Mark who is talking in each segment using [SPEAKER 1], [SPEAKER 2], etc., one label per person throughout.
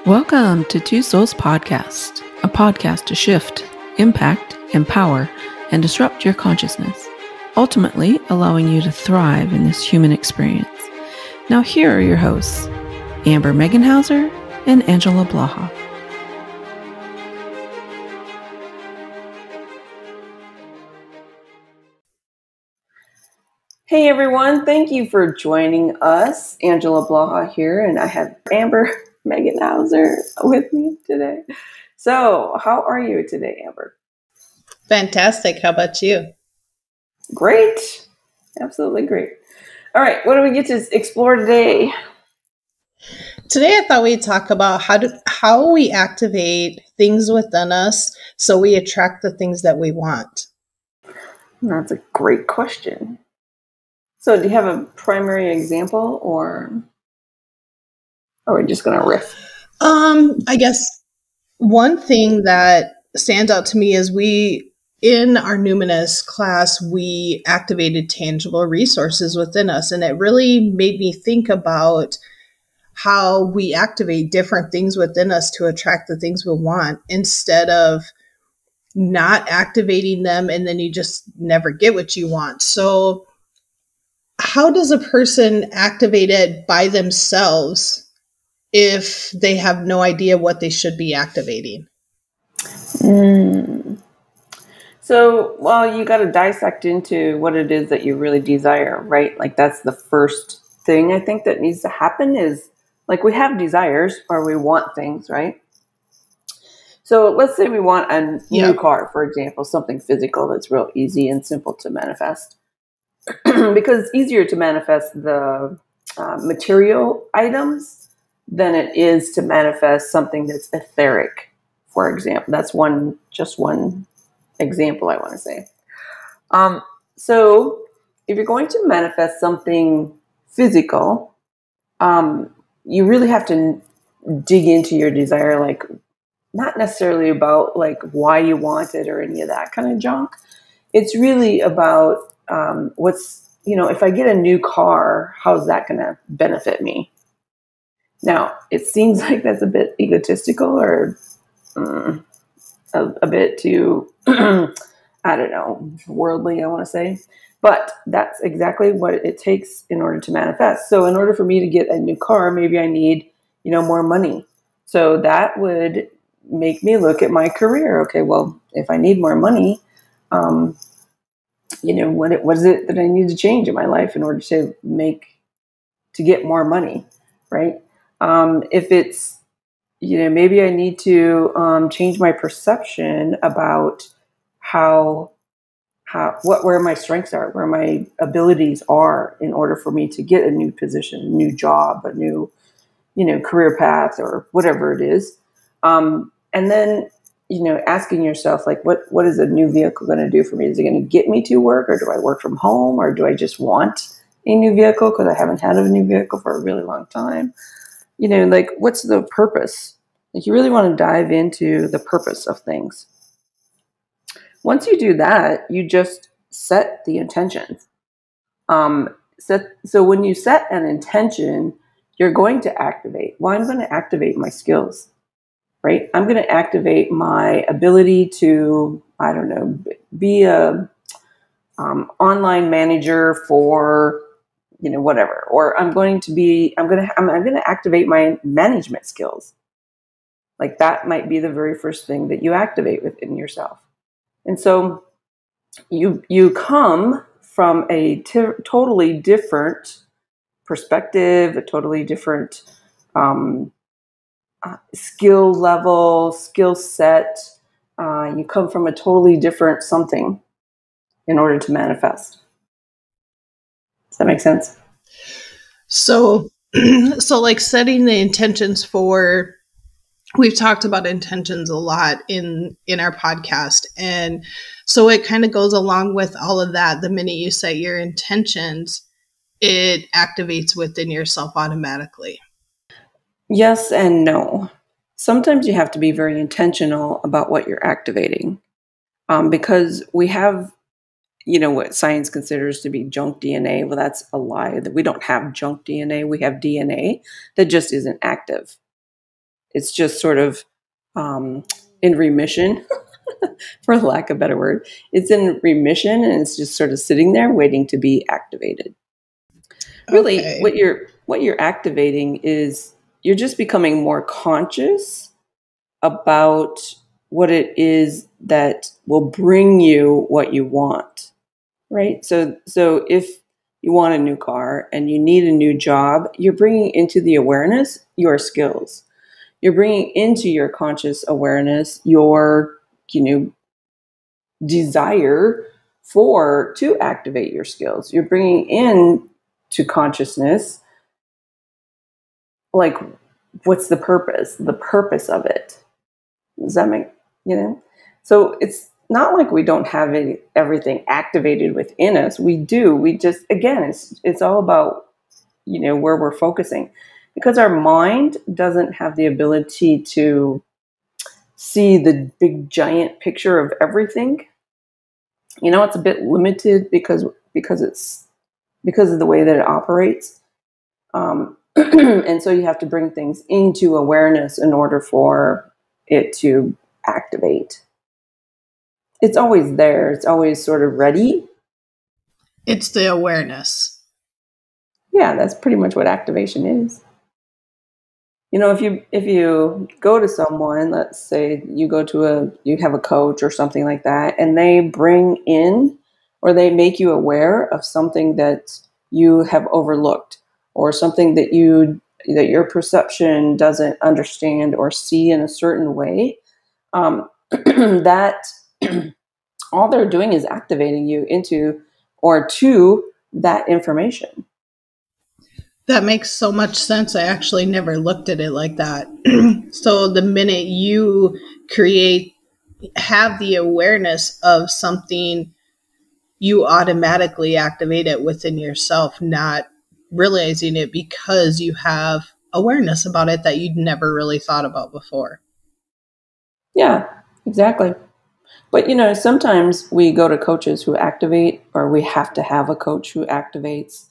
[SPEAKER 1] Welcome to Two Souls Podcast, a podcast to shift, impact, empower, and disrupt your consciousness, ultimately allowing you to thrive in this human experience. Now here are your hosts, Amber Meganhauser and Angela Blaha.
[SPEAKER 2] Hey everyone, thank you for joining us. Angela Blaha here, and I have Amber Meganhauser with me today. So, how are you today, Amber?
[SPEAKER 3] Fantastic. How about you?
[SPEAKER 2] Great. Absolutely great. All right, what do we get to explore today?
[SPEAKER 3] Today, I thought we'd talk about how we activate things within us so we attract the things that we want.
[SPEAKER 2] That's a great question. So, do you have a primary example, or are we just going to riff?
[SPEAKER 3] I guess one thing that stands out to me is in our Numinous class, we activated tangible resources within us. And it really made me think about how we activate different things within us to attract the things we want instead of not activating them and then you just never get what you want. So how does a person activate it by themselves if they have no idea what they should be activating?
[SPEAKER 2] So, well, you got to dissect into what it is that you really desire, right? Like that's the first thing I think that needs to happen is like we have desires or we want things, right? So let's say we want a new car, for example, something physical that's real easy and simple to manifest. Because it's easier to manifest the material items than it is to manifest something that's etheric, for example. That's just one example I want to say. So if you're going to manifest something physical, you really have to dig into your desire, like not necessarily about like why you want it or any of that kind of junk. It's really about if I get a new car, how's that going to benefit me? Now, it seems like that's a bit egotistical or a bit too, I don't know, worldly, I want to say. But that's exactly what it takes in order to manifest. So in order for me to get a new car, maybe I need, more money. So that would make me look at my career. Okay, well, if I need more money, what is it that I need to change in my life in order to get more money, right? If it's, maybe I need to change my perception about where my strengths are, where my abilities are in order for me to get a new position, a new job, a new, career path or whatever it is. And then, asking yourself, like, what is a new vehicle going to do for me? Is it going to get me to work, or do I work from home, or do I just want a new vehicle because I haven't had a new vehicle for a really long time? Like, what's the purpose? Like, you really want to dive into the purpose of things. Once you do that, you just set the intentions. So when you set an intention, you're going to activate. Well, I'm going to activate my skills, right? I'm going to activate my ability to, I don't know, be a online manager for, whatever. Or I'm going to activate my management skills. Like that might be the very first thing that you activate within yourself. And so you come from a totally different perspective, a totally different skill level, skill set. You come from a totally different something in order to manifest. Does that make sense?
[SPEAKER 3] So like setting the intentions for, we've talked about intentions a lot in our podcast. And so it kind of goes along with all of that. The minute you set your intentions, it activates within yourself automatically.
[SPEAKER 2] Yes and no. Sometimes you have to be very intentional about what you're activating, because we have, what science considers to be junk DNA. Well, that's a lie. That we don't have junk DNA. We have DNA that just isn't active. it's just sort of in remission, for lack of a better word. It's in remission and it's just sort of sitting there waiting to be activated. Really,
[SPEAKER 3] Okay.
[SPEAKER 2] what you're activating is you're just becoming more conscious about what it is that will bring you what you want, right? So if you want a new car and you need a new job, you're bringing into the awareness your skills. You're bringing into your conscious awareness your, desire to activate your skills. You're bringing in to consciousness, like, what's the purpose of it. Does that make, so it's not like we don't have everything activated within us. We do. We just, again, it's all about, where we're focusing, because our mind doesn't have the ability to see the big giant picture of everything. It's a bit limited because of the way that it operates. And so you have to bring things into awareness in order for it to activate. It's always there. It's always sort of ready.
[SPEAKER 3] It's the awareness.
[SPEAKER 2] Yeah, that's pretty much what activation is. If you go to someone, let's say you have a coach or something like that, and they bring in or they make you aware of something that you have overlooked, or something that your perception doesn't understand or see in a certain way, that all they're doing is activating you into or to that information.
[SPEAKER 3] That makes so much sense. I actually never looked at it like that. So the minute you have the awareness of something, you automatically activate it within yourself, not realizing it because you have awareness about it that you'd never really thought about before.
[SPEAKER 2] Yeah, exactly. But, sometimes we go to coaches who activate, or we have to have a coach who activates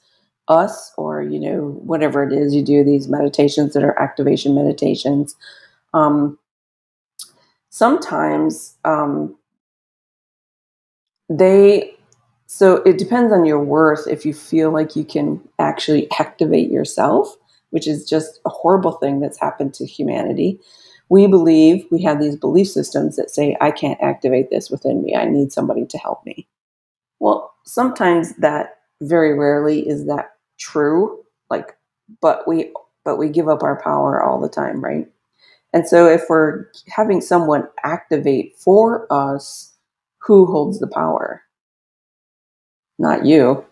[SPEAKER 2] us, or, whatever it is, you do these meditations that are activation meditations. Sometimes so it depends on your worth if you feel like you can actually activate yourself, which is just a horrible thing that's happened to humanity. We have these belief systems that say, I can't activate this within me. I need somebody to help me. Well, sometimes that, very rarely is that true. But we give up our power all the time, right? And so if we're having someone activate for us, who holds the power? Not you,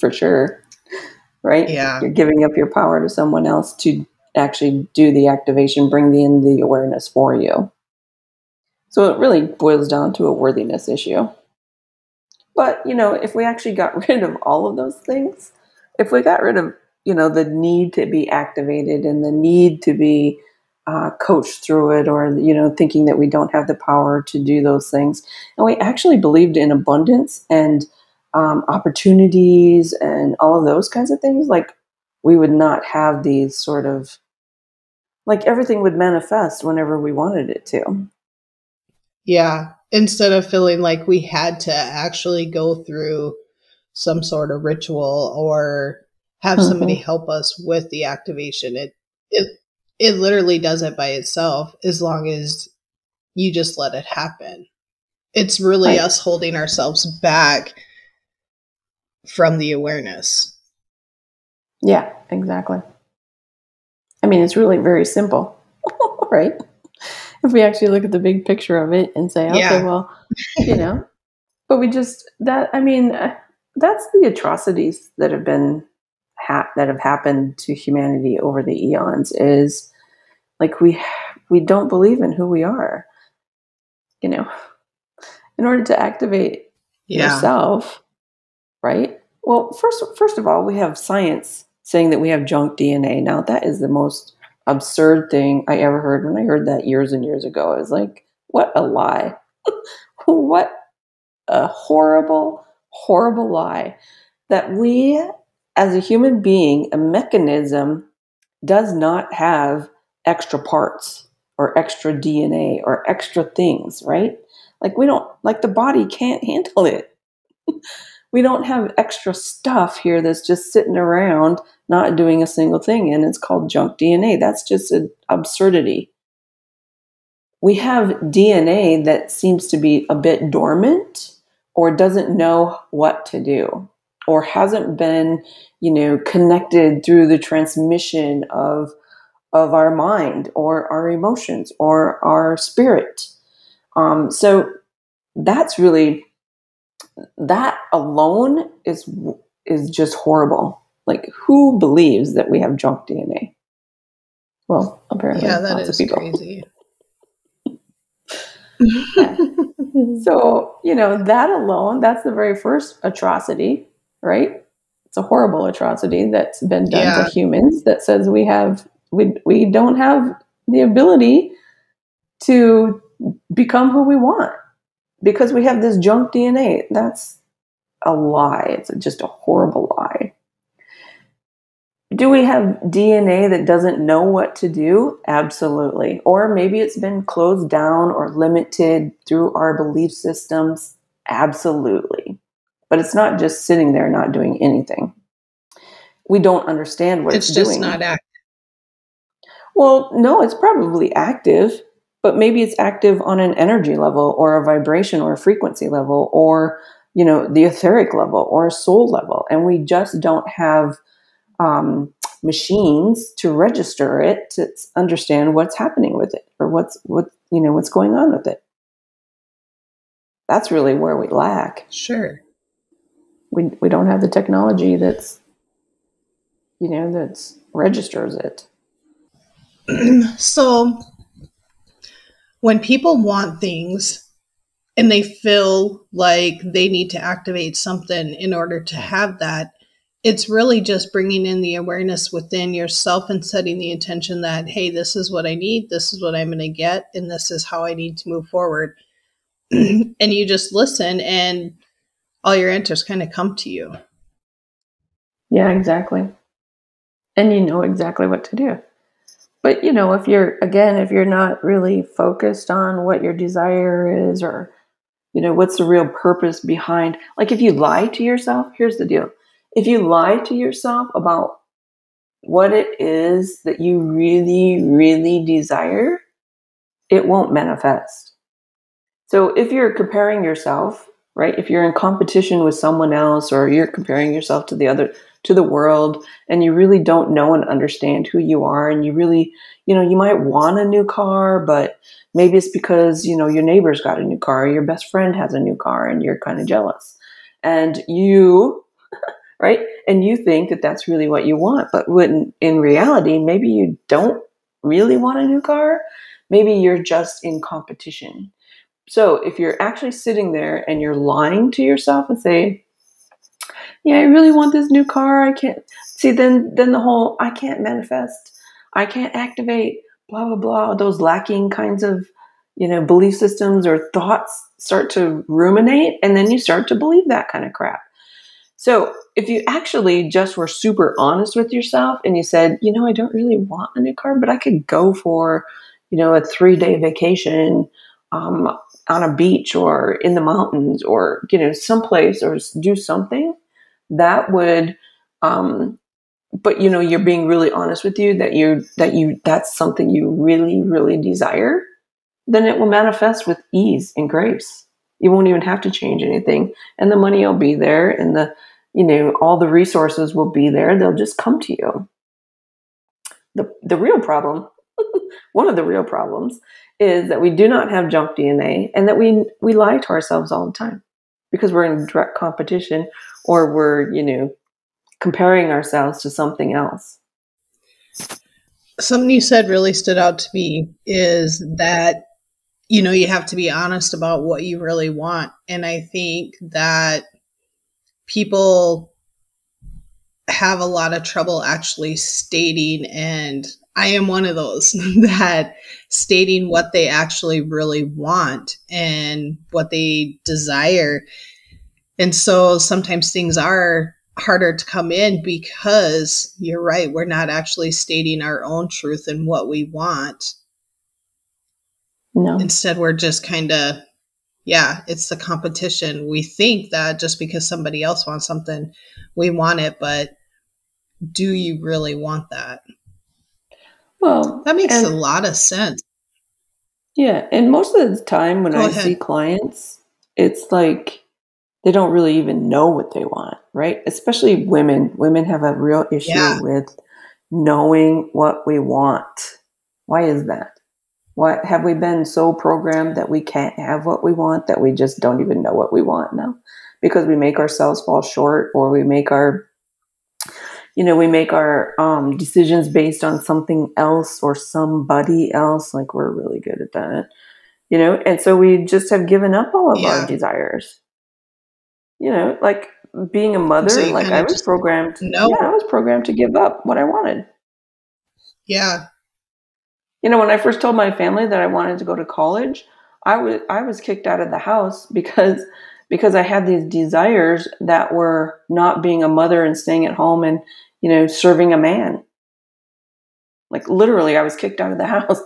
[SPEAKER 2] for sure, right?
[SPEAKER 3] Yeah.
[SPEAKER 2] You're giving up your power to someone else to actually do the activation, bring in the awareness for you. So it really boils down to a worthiness issue. But, if we actually got rid of all of those things, if we got rid of, the need to be activated and the need to be coached through it, or, thinking that we don't have the power to do those things, and we actually believed in abundance and opportunities and all of those kinds of things, we would not have these sort of, everything would manifest whenever we wanted it to.
[SPEAKER 3] Yeah. Instead of feeling like we had to actually go through some sort of ritual or have somebody help us with the activation. It literally does it by itself, as long as you just let it happen. It's really
[SPEAKER 2] Right.
[SPEAKER 3] us holding ourselves back from the awareness.
[SPEAKER 2] Yeah, exactly. I mean, it's really very simple, right? If we actually look at the big picture of it and say,
[SPEAKER 3] Yeah.
[SPEAKER 2] okay, well, but that's the atrocities that have been that have happened to humanity over the eons, is we don't believe in who we are. In order to activate yourself, right? Well, first of all, we have science saying that we have junk DNA. Now, that is the most absurd thing I ever heard. When I heard that years and years ago, I was like, what a lie. What a horrible, horrible lie. That we, as a human being, a mechanism, does not have extra parts. or extra DNA or extra things, right? Like the body can't handle it. We don't have extra stuff here that's just sitting around not doing a single thing, and it's called junk DNA. That's just an absurdity. We have DNA that seems to be a bit dormant or doesn't know what to do or hasn't been, connected through the transmission of our mind or our emotions or our spirit. So that's really, that alone is just horrible. Like, who believes that we have junk DNA? Well, apparently
[SPEAKER 3] Yeah, that
[SPEAKER 2] lots of
[SPEAKER 3] is
[SPEAKER 2] people.
[SPEAKER 3] crazy.
[SPEAKER 2] Yeah. So, that alone, that's the very first atrocity, right? It's a horrible atrocity that's been done to humans that says we don't have the ability to become who we want because we have this junk DNA. That's a lie. It's just a horrible lie. Do we have DNA that doesn't know what to do? Absolutely. Or maybe it's been closed down or limited through our belief systems? Absolutely. But it's not just sitting there not doing anything. We don't understand what it's doing.
[SPEAKER 3] It's just not active.
[SPEAKER 2] Well, no, it's probably active, but maybe it's active on an energy level or a vibration or a frequency level or, the etheric level or a soul level. And we just don't have machines to register it to understand what's happening with it or what's going on with it. That's really where we lack.
[SPEAKER 3] Sure.
[SPEAKER 2] We don't have the technology that's registers it.
[SPEAKER 3] So when people want things and they feel like they need to activate something in order to have that, it's really just bringing in the awareness within yourself and setting the intention that, hey, this is what I need, this is what I'm going to get, and this is how I need to move forward. And you just listen and all your answers kind of come to you.
[SPEAKER 2] Yeah, exactly. And you know exactly what to do. But, if you're not really focused on what your desire is or, what's the real purpose behind, like if you lie to yourself, here's the deal. If you lie to yourself about what it is that you really, really desire, it won't manifest. So if you're comparing yourself, right, if you're in competition with someone else or you're comparing yourself to the world and you really don't know and understand who you are and you really, you might want a new car, but maybe it's because, your neighbor's got a new car, or your best friend has a new car and you're kind of jealous. And you, right? And you think that that's really what you want. But when in reality, maybe you don't really want a new car. Maybe you're just in competition. So if you're actually sitting there and you're lying to yourself and say, yeah, I really want this new car. I can't see, then the whole, I can't manifest, I can't activate, blah, blah, blah. Those lacking kinds of, belief systems or thoughts start to ruminate. And then you start to believe that kind of crap. So if you actually just were super honest with yourself and you said, I don't really want a new car, but I could go for, a 3-day vacation on a beach or in the mountains or, someplace or do something that would, but you're being really honest with you that's something you really, really desire, then it will manifest with ease and grace. You won't even have to change anything. And the money will be there and all the resources will be there. They'll just come to you. The real problem, one of the real problems is that we do not have junk DNA and that we lie to ourselves all the time because we're in direct competition or we're, comparing ourselves to something else.
[SPEAKER 3] Something you said really stood out to me is that, you have to be honest about what you really want. And I think that people have a lot of trouble actually stating, and I am one of those, that stating what they actually really want and what they desire. And so sometimes things are harder to come in because you're right, we're not actually stating our own truth and what we want.
[SPEAKER 2] No.
[SPEAKER 3] Instead, we're just kind of, it's the competition. We think that just because somebody else wants something, we want it, but do you really want that?
[SPEAKER 2] Well,
[SPEAKER 3] That makes a
[SPEAKER 2] and
[SPEAKER 3] lot of sense.
[SPEAKER 2] yeah, and most of the time when
[SPEAKER 3] Go
[SPEAKER 2] I see
[SPEAKER 3] ahead.
[SPEAKER 2] clients, it's like they don't really even know what they want, right? Especially women. Women have a real issue
[SPEAKER 3] Yeah.
[SPEAKER 2] with knowing what we want. Why is that? What have we been so programmed that we can't have what we want, that we just don't even know what we want now? Because we make ourselves fall short, or we make our decisions based on something else or somebody else. Like, we're really good at that, and so we just have given up all of our
[SPEAKER 3] Yeah.
[SPEAKER 2] desires. Like being a
[SPEAKER 3] So
[SPEAKER 2] mother,
[SPEAKER 3] you
[SPEAKER 2] like
[SPEAKER 3] kind
[SPEAKER 2] I
[SPEAKER 3] of
[SPEAKER 2] was
[SPEAKER 3] just
[SPEAKER 2] programmed. Yeah, I
[SPEAKER 3] know.
[SPEAKER 2] was programmed to give up what I wanted.
[SPEAKER 3] Yeah.
[SPEAKER 2] When I first told my family that I wanted to go to college, I was kicked out of the house because I had these desires that were not being a mother and staying at home and serving a man. Like, literally, I was kicked out of the house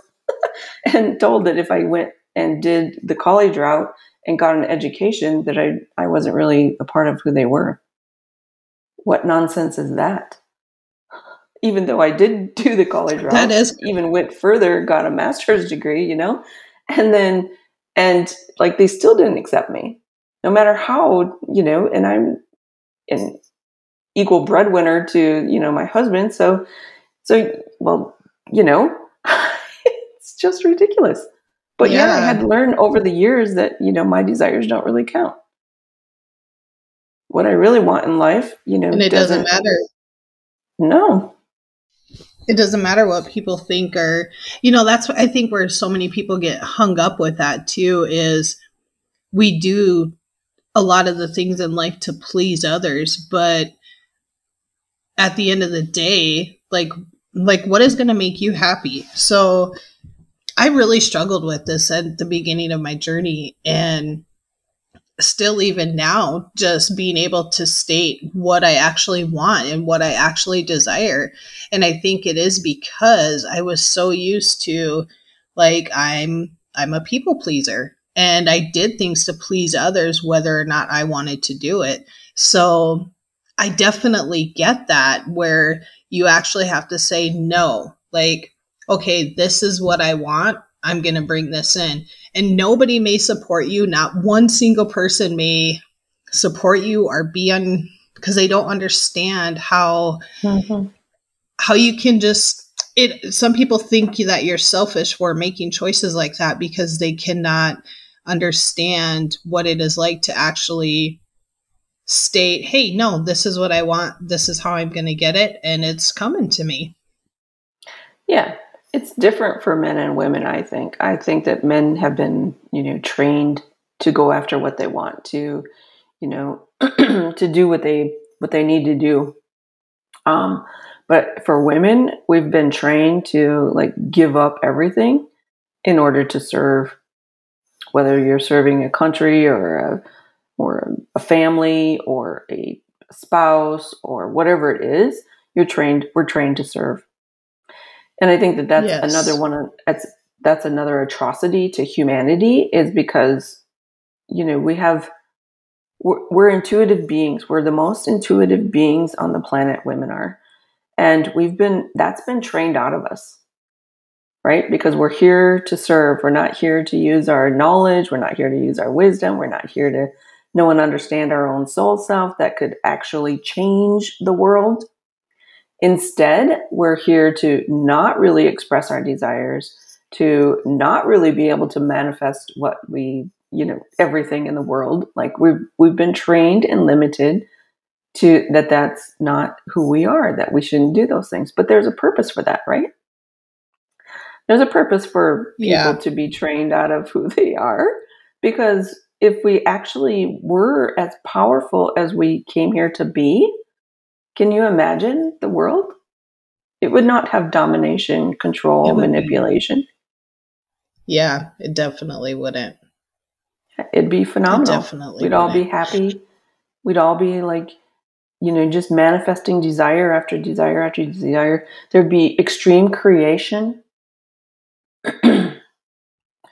[SPEAKER 2] and told that if I went and did the college route and got an education, that I wasn't really a part of who they were. What nonsense is that? Even though I did do the college
[SPEAKER 3] That
[SPEAKER 2] route,
[SPEAKER 3] is.
[SPEAKER 2] even went further, got a master's degree, and like, they still didn't accept me, no matter how, and I'm an equal breadwinner to, my husband. Well, you know, it's just ridiculous. But yeah, I had
[SPEAKER 3] Yeah.
[SPEAKER 2] to learn over the years that, my desires don't really count. What I really want in life,
[SPEAKER 3] And it doesn't
[SPEAKER 2] doesn't,
[SPEAKER 3] matter.
[SPEAKER 2] no.
[SPEAKER 3] It doesn't matter what people think, or, that's what I think where so many people get hung up with that too, is we do a lot of the things in life to please others, but at the end of the day, like what is going to make you happy? So I really struggled with this at the beginning of my journey, and still even now, just being able to state what I actually want and what I actually desire. And I think it is because I was so used to, like, I'm a people pleaser, and I did things to please others whether or not I wanted to do it. So I definitely get that, where you actually have to say no. Like, okay, this is what I want. I'm going to bring this in. And nobody may support you. Not one single person may support you or be on, because they don't understand how
[SPEAKER 2] Mm-hmm.
[SPEAKER 3] you can just it. Some people think that you're selfish for making choices like that because they cannot understand what it is like to actually state, hey, no, this is what I want. This is how I'm going to get it. And it's coming to me.
[SPEAKER 2] Yeah, it's different for men and women, I think. I think that men have been, trained to go after what they want, to, to do what they need to do. But for women, we've been trained to, like, give up everything in order to serve, whether you're serving a country or a family or a spouse or whatever it is. We're trained to serve. And I think that that's another
[SPEAKER 3] Yes.
[SPEAKER 2] one. That's another atrocity to humanity, is because we're intuitive beings. We're the most intuitive beings on the planet. Women are, and that's been trained out of us, right? Because we're here to serve. We're not here to use our knowledge. We're not here to use our wisdom. We're not here to know and understand our own soul self that could actually change the world. Instead, we're here to not really express our desires, to not really be able to manifest what everything in the world. Like, we've been trained and limited to that's not who we are, that we shouldn't do those things. But there's a purpose for that, right? There's a purpose for people
[SPEAKER 3] Yeah.
[SPEAKER 2] to be trained out of who they are, because if we actually were as powerful as we came here to be, can you imagine the world? It would not have domination,
[SPEAKER 3] It
[SPEAKER 2] control,
[SPEAKER 3] would be.
[SPEAKER 2] manipulation.
[SPEAKER 3] Yeah, it definitely wouldn't.
[SPEAKER 2] It'd be
[SPEAKER 3] It
[SPEAKER 2] phenomenal.
[SPEAKER 3] definitely
[SPEAKER 2] We'd all be
[SPEAKER 3] wouldn't.
[SPEAKER 2] happy. We'd all be like, just manifesting desire after desire after desire. There'd be extreme creation.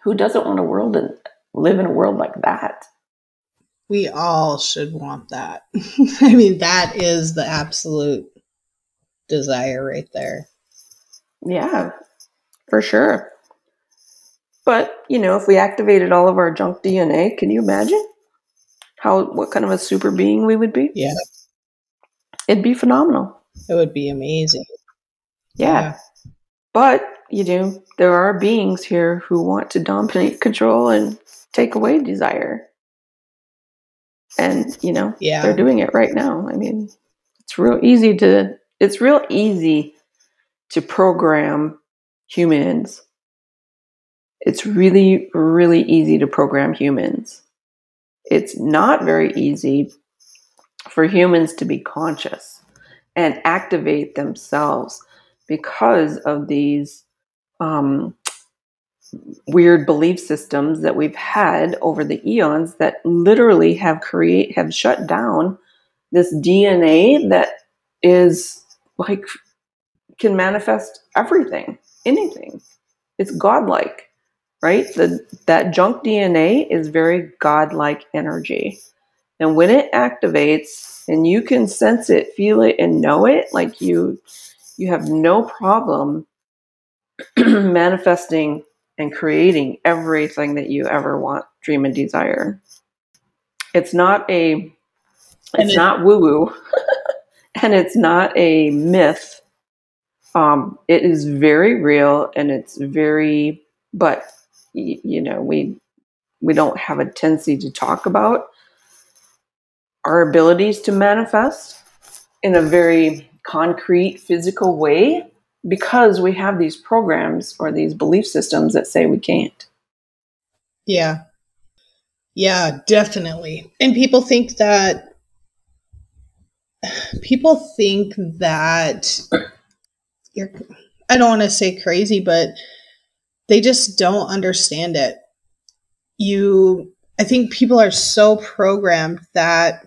[SPEAKER 2] Who doesn't want a world and live in a world like that?
[SPEAKER 3] We all should want that. I mean, that is the absolute desire right there.
[SPEAKER 2] Yeah, for sure. But, if we activated all of our junk DNA, can you imagine what kind of a super being we would be?
[SPEAKER 3] Yeah.
[SPEAKER 2] It'd be phenomenal.
[SPEAKER 3] It would be amazing.
[SPEAKER 2] Yeah. But, there are beings here who want to dominate, control, and take away desire. And, they're doing it right now. I mean, it's real easy to program humans. It's really, really easy to program humans. It's not very easy for humans to be conscious and activate themselves because of these weird belief systems that we've had over the eons that literally have shut down this DNA that is like can manifest everything, anything. It's godlike, right? That junk DNA is very godlike energy. And when it activates and you can sense it, feel it, and know it, like you have no problem manifesting and creating everything that you ever want, dream, and desire. It's not woo-woo, and it's not a myth. It is very real, and it's very, but we don't have a tendency to talk about our abilities to manifest in a very concrete, physical way because we have these programs or these belief systems that say we can't.
[SPEAKER 3] Yeah. Yeah, definitely. And people think that you're, I don't want to say crazy, but they just don't understand it. I think people are so programmed that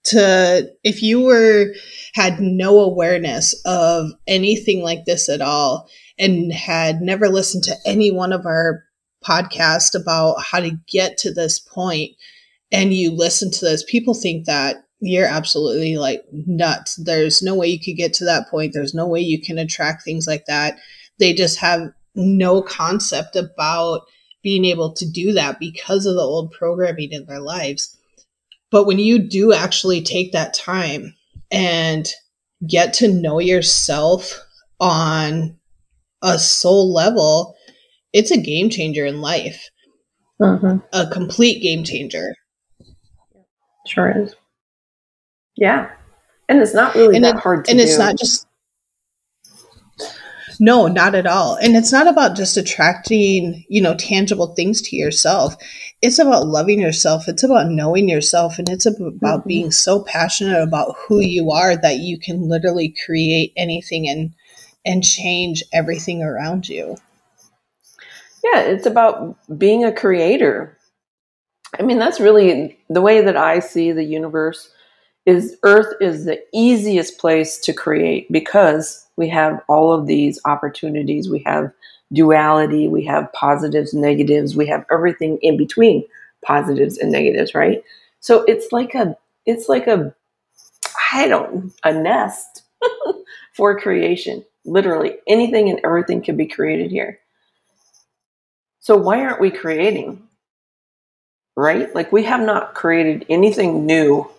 [SPEAKER 3] if you had no awareness of anything like this at all and had never listened to any one of our podcasts about how to get to this point and you listen to this, people think that you're absolutely like nuts. There's no way you could get to that point. There's no way you can attract things like that. They just have no concept about being able to do that because of the old programming in their lives. But when you do actually take that time and get to know yourself on a soul level, it's a game changer in life.
[SPEAKER 2] Mm-hmm.
[SPEAKER 3] A complete game changer.
[SPEAKER 2] Sure is. Yeah. And it's not really that hard to do.
[SPEAKER 3] And it's not just... No, not at all. And it's not about just attracting, tangible things to yourself. It's about loving yourself. It's about knowing yourself. And it's about being so passionate about who you are that you can literally create anything and change everything around you.
[SPEAKER 2] Yeah, it's about being a creator. I mean, that's really the way that I see the universe. Earth is the easiest place to create because we have all of these opportunities. We have duality, we have positives, negatives, we have everything in between positives and negatives, right? So it's like a nest for creation. Literally anything and everything can be created here. So why aren't we creating? Right? Like we have not created anything new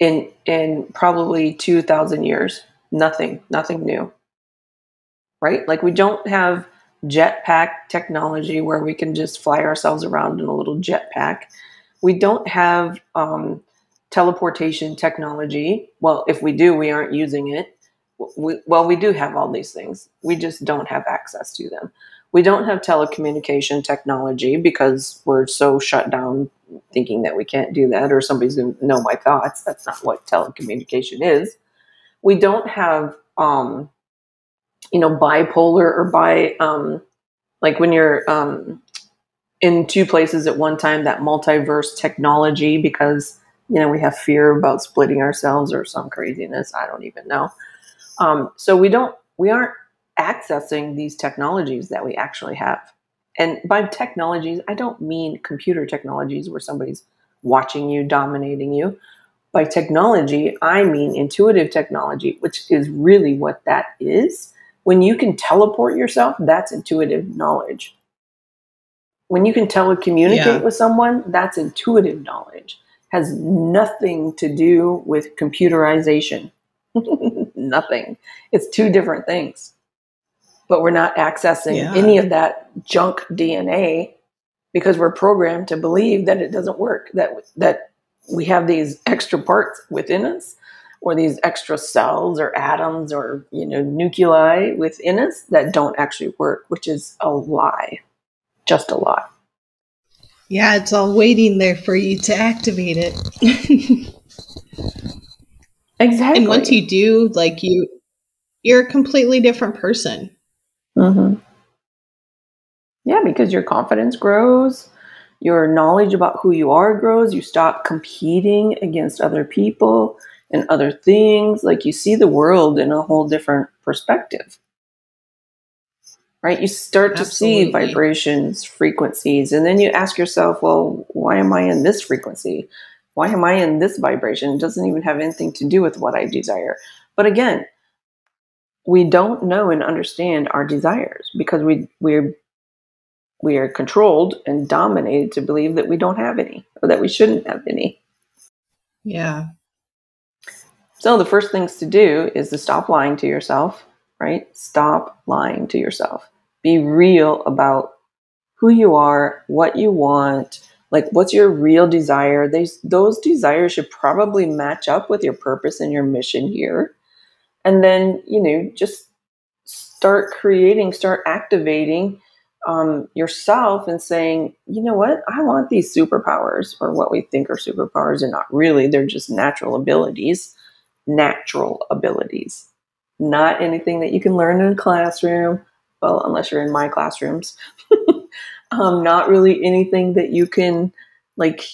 [SPEAKER 2] in probably 2,000 years. Nothing new. Right? Like we don't have jetpack technology where we can just fly ourselves around in a little jetpack. We don't have teleportation technology. Well, if we do, we aren't using it. We do have all these things. We just don't have access to them. We don't have telecommunication technology because we're so shut down thinking that we can't do that or somebody's going to know my thoughts. That's not what telecommunication is. We don't have, bipolar or like when you're in two places at one time, that multiverse technology because, we have fear about splitting ourselves or some craziness. I don't even know. So we aren't accessing these technologies that we actually have. And by technologies, I don't mean computer technologies where somebody's watching you, dominating you. By technology, I mean intuitive technology, which is really what that is. When you can teleport yourself, that's intuitive knowledge. When you can telecommunicate with someone, that's intuitive knowledge. Has nothing to do with computerization. Nothing. It's two different things. But we're not accessing any of that junk DNA because we're programmed to believe that it doesn't work, that we have these extra parts within us, or these extra cells or atoms or nuclei within us that don't actually work, which is a lie. Just a lie.
[SPEAKER 3] Yeah, it's all waiting there for you to activate it.
[SPEAKER 2] Exactly.
[SPEAKER 3] And once you do, like you're a completely different person.
[SPEAKER 2] Mm-hmm. Yeah, because your confidence grows, your knowledge about who you are grows, you stop competing against other people and other things. Like, you see the world in a whole different perspective. Right? You start to see vibrations, frequencies, and then you ask yourself, well, why am I in this frequency? Why am I in this vibration? It doesn't even have anything to do with what I desire. But again, we don't know and understand our desires because we are controlled and dominated to believe that we don't have any or that we shouldn't have any.
[SPEAKER 3] Yeah.
[SPEAKER 2] So the first things to do is to stop lying to yourself, right? Stop lying to yourself. Be real about who you are, what you want, like what's your real desire. Those desires should probably match up with your purpose and your mission here. And then, just start creating, start activating yourself and saying, you know what, I want these superpowers, or what we think are superpowers are not really, they're just natural abilities, not anything that you can learn in a classroom. Well, unless you're in my classrooms, not really anything that you can like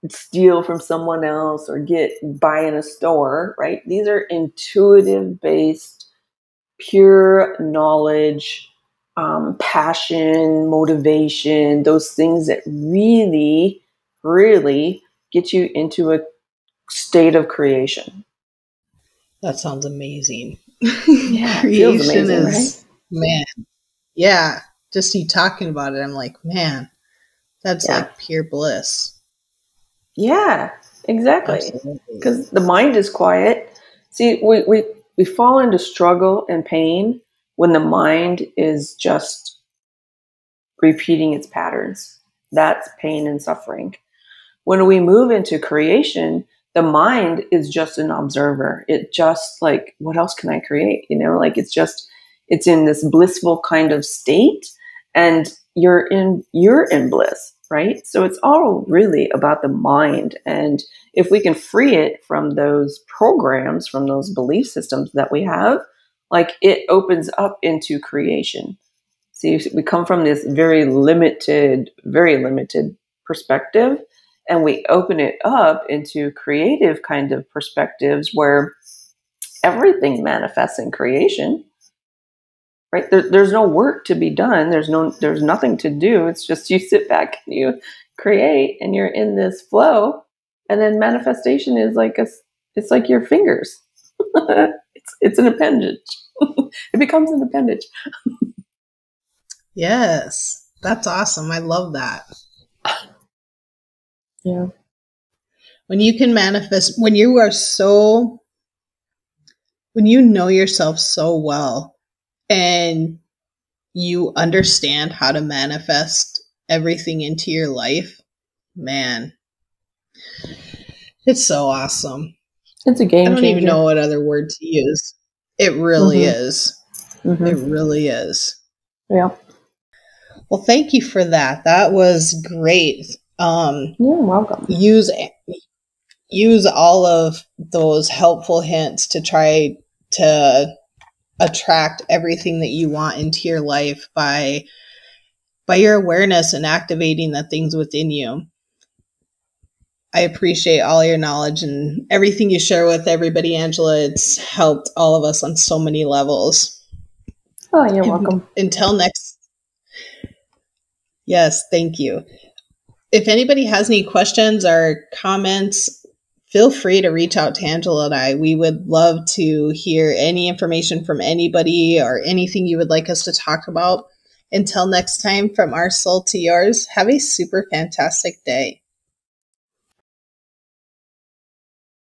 [SPEAKER 2] steal from someone else or buy in a store, right? These are intuitive based, pure knowledge, passion, motivation, those things that really, really get you into a state of creation.
[SPEAKER 3] That sounds amazing.
[SPEAKER 2] Yeah, it feels amazing, right?
[SPEAKER 3] Man. Yeah. Just you talking about it, I'm like, man, that's like pure bliss.
[SPEAKER 2] Yeah, exactly. Because the mind is quiet. See, we fall into struggle and pain when the mind is just repeating its patterns. That's pain and suffering. When we move into creation, the mind is just an observer. It just like, what else can I create? Like it's in this blissful kind of state, and you're in bliss, right? So it's all really about the mind. And if we can free it from those programs, from those belief systems that we have, like, it opens up into creation. See, we come from this very limited perspective, and we open it up into creative kind of perspectives where everything manifests in creation, right? There's no work to be done. There's nothing to do. It's just you sit back and you create, and you're in this flow. And then manifestation is like it's like your fingers. It's an appendage. It becomes an appendage.
[SPEAKER 3] Yes, that's awesome. I love that.
[SPEAKER 2] Yeah.
[SPEAKER 3] When you can manifest, when you know yourself so well and you understand how to manifest everything into your life, man, it's so awesome.
[SPEAKER 2] It's a game changer.
[SPEAKER 3] I don't even know what other word to use. It really is. Mm-hmm. It really is.
[SPEAKER 2] Yeah.
[SPEAKER 3] Well, thank you for that. That was great.
[SPEAKER 2] You're welcome.
[SPEAKER 3] Use all of those helpful hints to try to attract everything that you want into your life by your awareness and activating the things within you. I appreciate all your knowledge and everything you share with everybody, Angela. It's helped all of us on so many levels.
[SPEAKER 2] Oh, you're welcome.
[SPEAKER 3] Until next Yes, thank you. If anybody has any questions or comments, feel free to reach out to Angela and I. We would love to hear any information from anybody or anything you would like us to talk about. Until next time, from our soul to yours, have a super fantastic day.